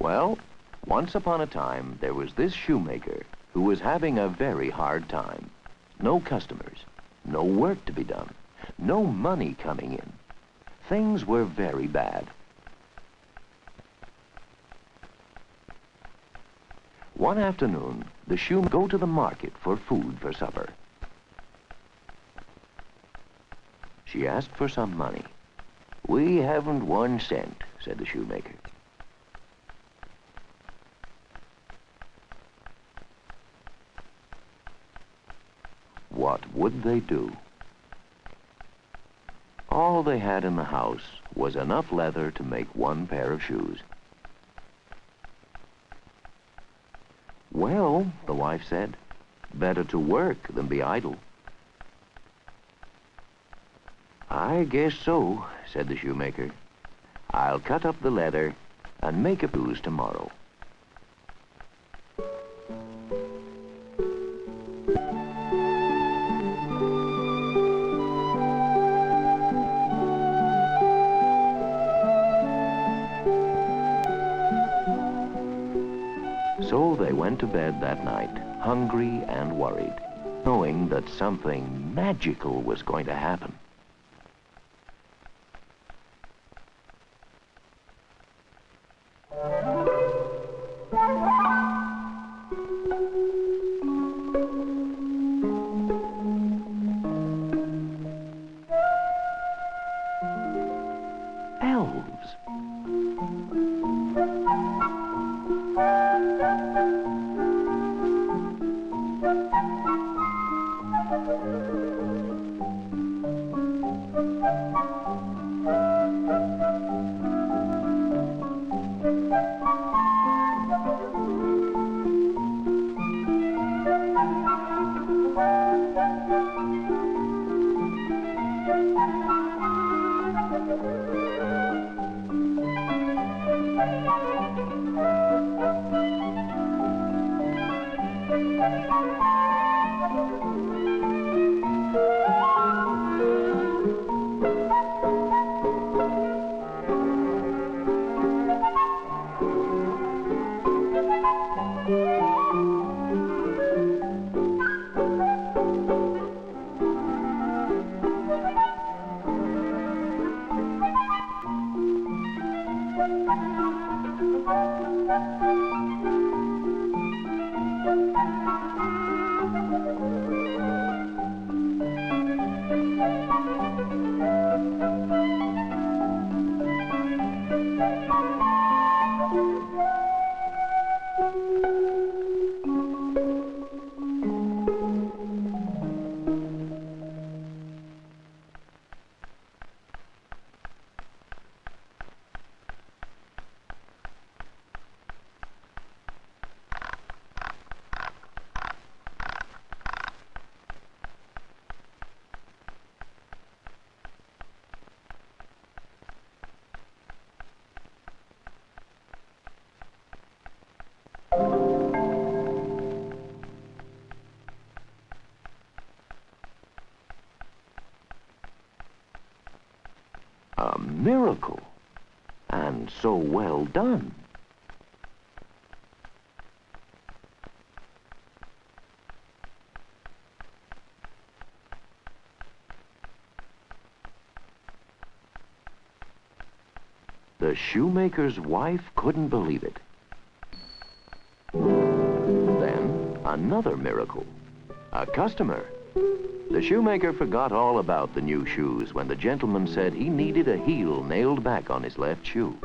Well, once upon a time, there was this shoemaker who was having a very hard time. No customers, no work to be done, no money coming in. Things were very bad. One afternoon, the shoemaker go to the market for food for supper. She asked for some money. "We haven't 1 cent," said the shoemaker. What would they do? All they had in the house was enough leather to make 1 pair of shoes. "Well," the wife said, "better to work than be idle." "I guess so," said the shoemaker. "I'll cut up the leather and make a shoes tomorrow." So they went to bed that night, hungry and worried, knowing that something magical was going to happen. Elves. A miracle, and so well done. The shoemaker's wife couldn't believe it. Then, another miracle. A customer. The shoemaker forgot all about the new shoes when the gentleman said he needed a heel nailed back on his left shoe.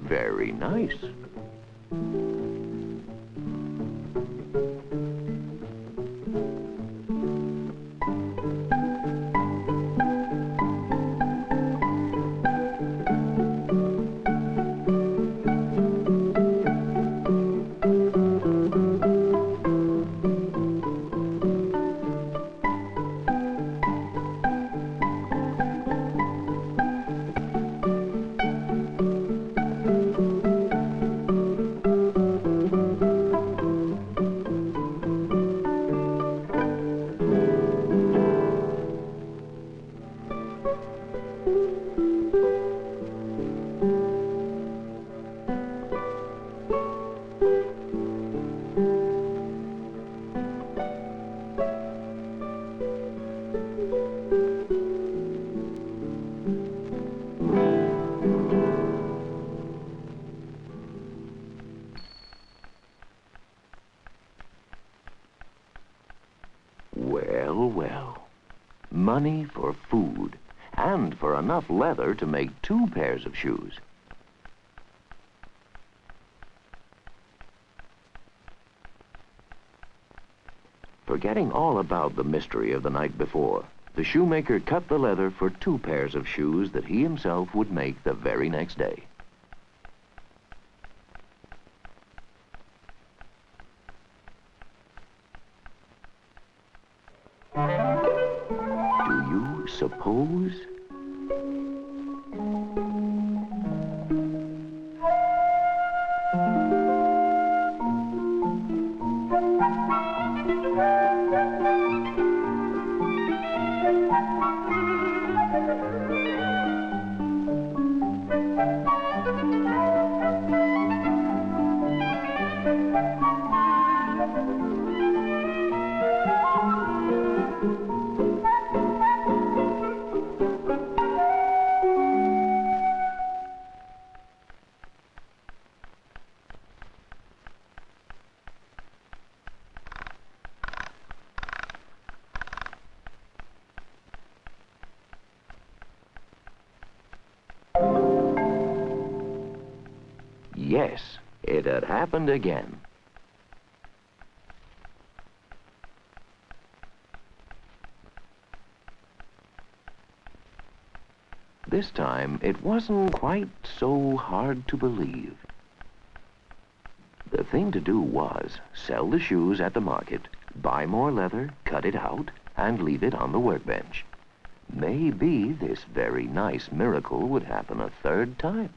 Very nice. money for food and for enough leather to make 2 pairs of shoes. Forgetting all about the mystery of the night before, the shoemaker cut the leather for 2 pairs of shoes that he himself would make the very next day. Do you suppose? Yes, it had happened again. This time, it wasn't quite so hard to believe. The thing to do was sell the shoes at the market, buy more leather, cut it out, and leave it on the workbench. Maybe this very nice miracle would happen a 3rd time.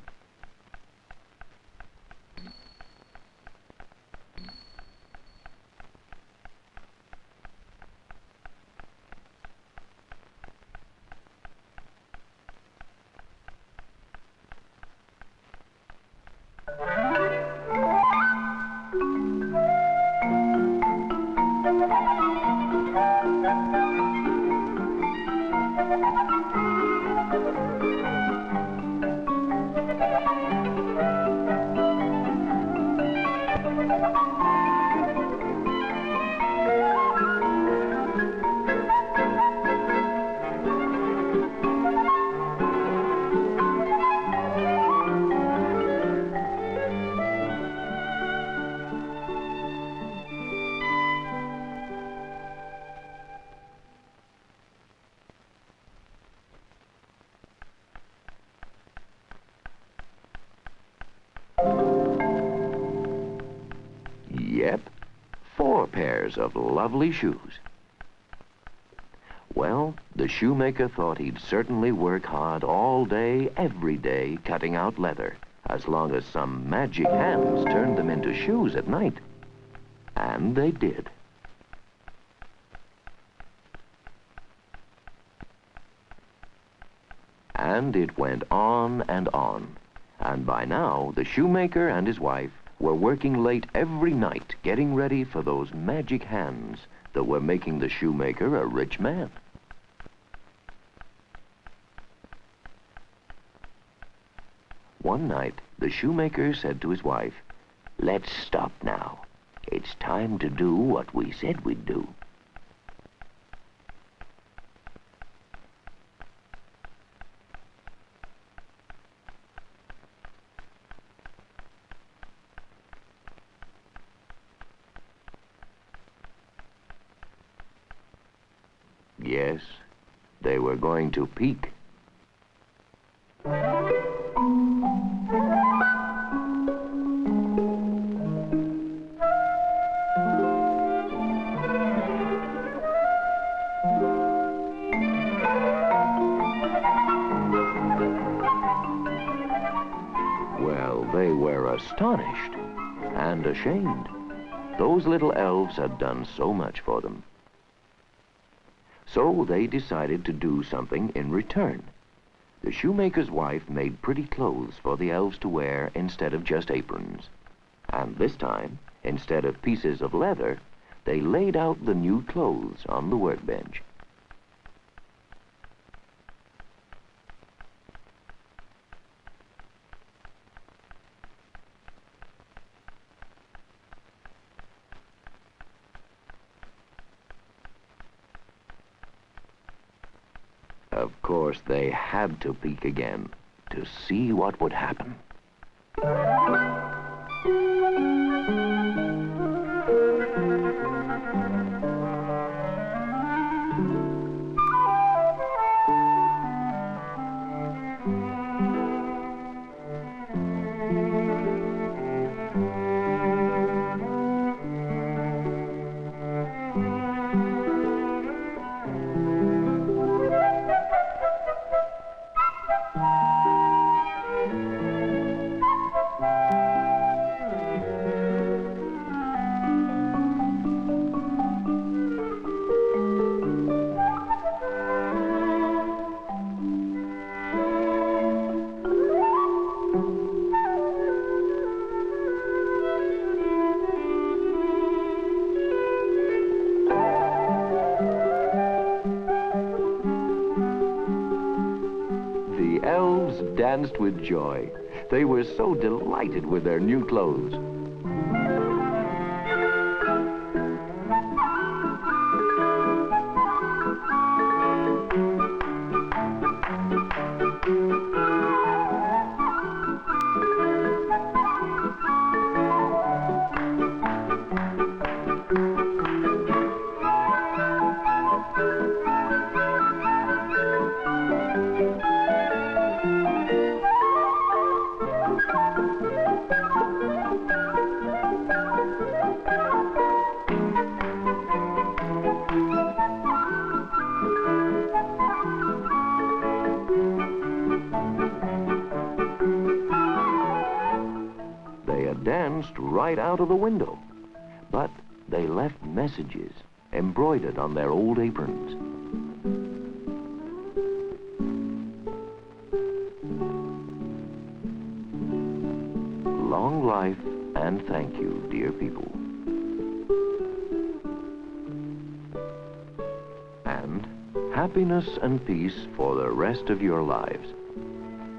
Yep, 4 pairs of lovely shoes. Well, the shoemaker thought he'd certainly work hard all day, every day, cutting out leather, as long as some magic hands turned them into shoes at night. And they did. And it went on, and by now the shoemaker and his wife were working late every night, getting ready for those magic hands that were making the shoemaker a rich man. One night, the shoemaker said to his wife, "Let's stop now. It's time to do what we said we'd do." Yes, they were going to peek. Well, they were astonished and ashamed. Those little elves had done so much for them. So they decided to do something in return. The shoemaker's wife made pretty clothes for the elves to wear instead of just aprons. And this time, instead of pieces of leather, they laid out the new clothes on the workbench. Of course, they had to peek again to see what would happen. The elves danced with joy. They were so delighted with their new clothes. They had danced right out of the window, but they left messages embroidered on their old aprons. Long life and thank you, dear people. And happiness and peace for the rest of your lives.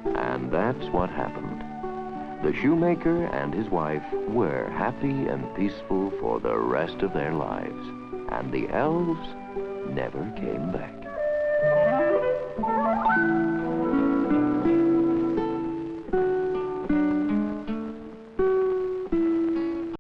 And that's what happened. The shoemaker and his wife were happy and peaceful for the rest of their lives. And the elves never came back.